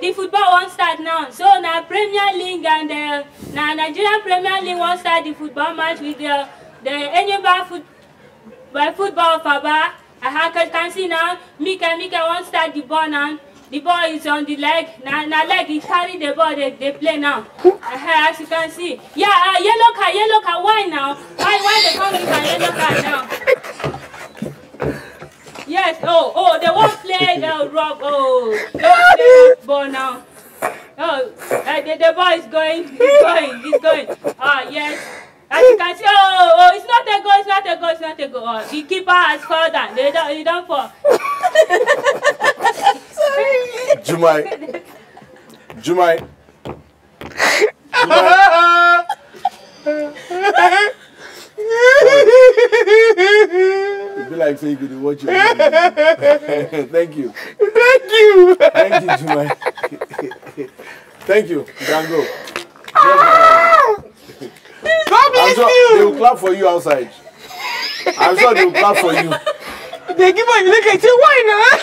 the football won't start now. So now Premier League and now Nigerian Premier League won't start the football match with the Enyimba football of Aba. I can see now Mika won't start the ball now. The ball is on the leg. Now leg he carry the ball, they play now. As you can see. Yeah, yellow card, why now? Why they come give a yellow card now? Yes, they won't play the rock. Don't play ball now. The ball is going, he's going. Yes. As you can see, it's not a goal. The keeper has fallen down. They don't fall. Jumai. You be like saying good watch your Thank you. Thank you, Jumai. Thank you. You can go. I'm sure they will clap for you outside. I'm sure they will clap for you. They give up, look at you, why not?